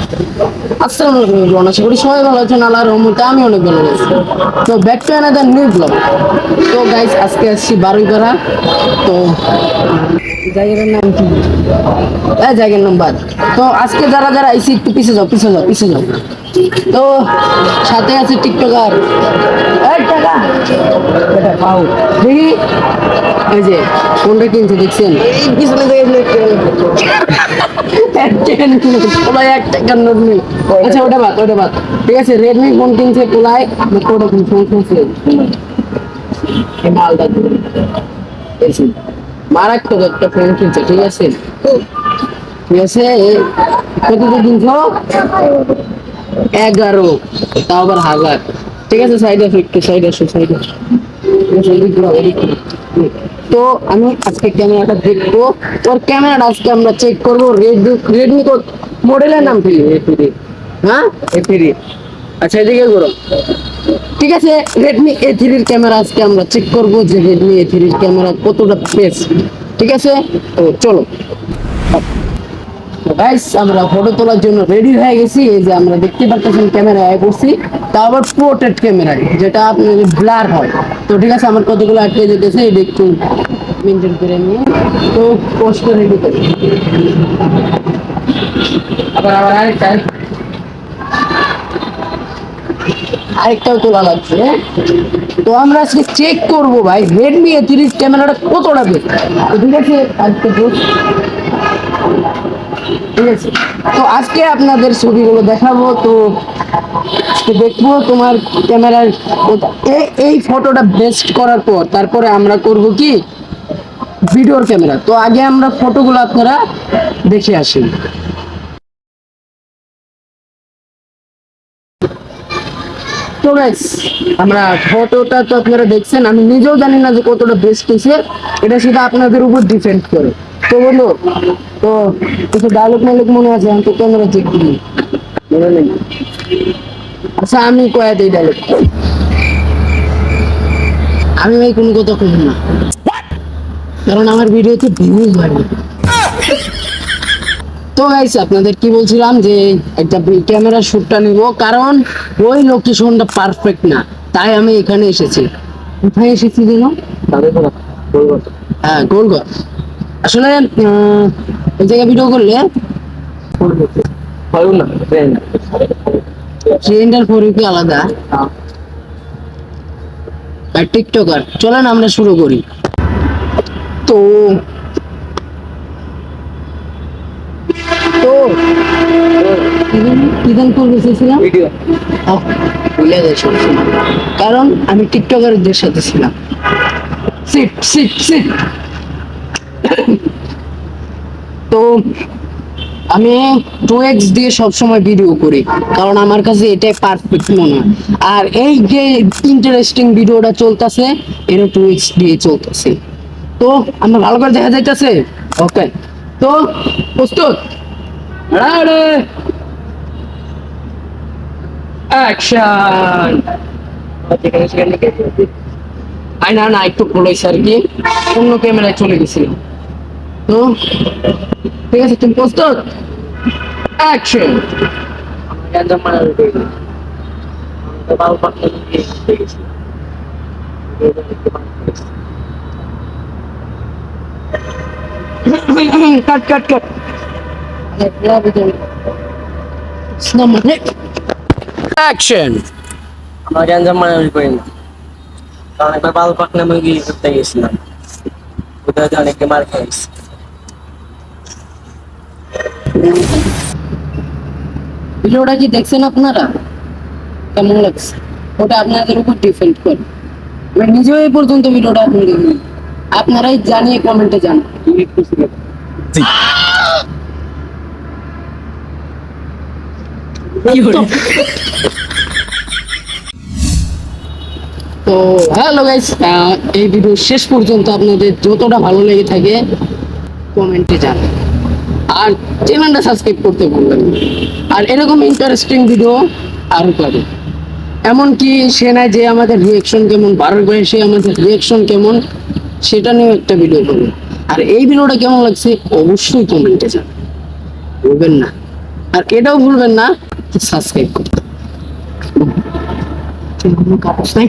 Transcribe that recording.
আসসালামু আলাইকুম এভরিওয়ান, আশা করি সবাই ভালো আছেন। আল্লাহর রহমতে আমি অনেক ভালো আছি। তো back to another new blog. তো গাইস, আজকে আসছি বারুইপাড়া। তো জায়গাটার নাম কি? জায়গার নাম বাদ। তো আজকে যারা যারা আইসি একটু পিছে যাও, পিছে যাও, পিছে যাও। তো সাথে আছে টিকটকার। এই টাকা এটা পাও দেখি। এই যে কোনটা কিনছে দেখছেন? এই পিছনে আচ্ছা ওটা বাদ, ওটা বাদ। ঠিক আছে, রেডমি ফোন কিনছে পোলায়, ওটা ফোন কিনছে মালদা মারাত্মক একটা ফোন কিনছে। ঠিক আছে, ঠিক আছে। কত কিনছো? 11, তাও আবার 1000। ঠিক আছে, সাইড আসো একটু, সাইড আসো, সাইড আসো। তো আমি আজকে ক্যামেরাটা দেখবো, ওর ক্যামেরাটা আজকে আমরা চেক করবো। রেডমি মডেলের নাম কি? হ্যাঁ, A3। আচ্ছা এদিকে করো। ঠিক আছে, রেডমি A3 ক্যামেরা আজকে আমরা চেক করবো যে রেডমি A3 ক্যামেরা কতটা বেস্ট। ঠিক আছে, তো চলো গাইস, আমরা ফটো তোলার জন্য রেডি হয়ে গেছি। এই যে আমরা দেখতে পাচ্ছেন ক্যামেরা আয় করছি, তা আবার পোর্ট্রেট ক্যামেরায়, যেটা আপনার ব্লার হয়। তো ঠিক আছে, আমার কতগুলো আটকে যেতেছে এটা একটু মেনটেন করে নিয়ে তো পোস্ট রেডি করি। আবার আবার আরেকটাও তোলা লাগছে। তো আমরা আজকে চেক করবো ভাই রেডমি A3 ক্যামেরাটা কতটা বেস্ট। ঠিক আছে, আজকে ঠিক আছে, তো আজকে আপনাদের ছবিগুলো দেখাবো। তো দেখবো তোমার ক্যামেরার এই ফটোটা বেস্ট করার পর তারপরে আমরা করব কি ভিডিওর ক্যামেরা। তো আগে আমরা ফটোগুলো আপনারা দেখে আসি। তো গাইস, আমরা ফটোটা তো আপনারা দেখছেন, আমি নিজেও জানি না যে কতটা বেস্ট হয়েছে, এটা শুধু আপনাদের উপর ডিপেন্ড করে। তো বলো, তো কিছু ডায়লগ মাইলগ মনে আছে? আমি তো ক্যামেরা চেক করি, মনে নেই। আচ্ছা আমি কয়া দিই ডায়লগ। আমি ভাই কোনো কথা কম না, কারণ আমার ভিডিওতে ভিউজ বাড়বে। তো গাইস, আপনাদের কি বলছিলাম যে একটা ক্যামেরা শুটটা নিব, কারণ ওই লোকেশনটা পারফেক্ট না, তাই আমি এখানে এসেছি। কোথায় এসেছি যেন? হ্যাঁ, গোলঘর। আসলে এই জায়গায় ভিডিও করলে ট্রেন্ডার পরে কি আলাদা আর টিকটকার। চলেন আমরা শুরু করি। তো তো কিদান করতে চেয়েছিলাম ভিডিও, ভুলে যাই সবসময়, কারণ আমি টিকটকারদের সাথে ছিলাম। সিট সিট সিট। তো আমি 2x দিয়ে সবসময় ভিডিও করি, কারণ আমার কাছে এটাই পারফেক্ট মনে হয়। আর এই যে ইন্টারেস্টিং ভিডিওটা চলতেছে, এটা 2x দিয়ে চলতেছে। তো আমরা ভালো করে দেখা যাইতেছে। ওকে, তো প্রস্তুত? অ্যাকশন। না না, একটু খোলাইছে আর কি, অন্য ক্যামেরায় চলে গেছিল। তো ঠিক আছে, তুমি প্রস্তুত? অ্যাকশন। কাট কাট কাট। অ্যাকশন। আমার গ্যাঞ্জাম মারামারি করি না, কারণ একবার বাল পাকনা মুরগি করতে গেছিলাম, ওটাতে অনেককে মার খাইছি। ভিডিওটা কি দেখছেন আপনারা? কেমন লাগছে ওটা আপনাদের উপর ডিপেন্ড করে। আমি নিজেও এই পর্যন্ত ভিডিওটা আপনি দেখিনি, আপনারাই জানিয়ে কমেন্টে জানান। তো হ্যালো গাইস, এই ভিডিও শেষ পর্যন্ত আপনাদের যতটা ভালো লেগে থাকে কমেন্টে জানান, আর চ্যানেলটা সাবস্ক্রাইব করতে ভুলবেন না। আর এরকম ইন্টারেস্টিং ভিডিও আরো পাবে। এমনকি সে নাই যে আমাদের রিয়েকশন কেমন, বারোর বয়সে আমাদের রিয়েকশন কেমন, সেটা নিয়েও একটা ভিডিও করবো। আর এই ভিডিওটা কেমন লাগছে অবশ্যই কমেন্টে জানান, ভুলবেন না। আর এটাও ভুলবেন না সাবস্ক্রাইব করতে। কাগজ নাই।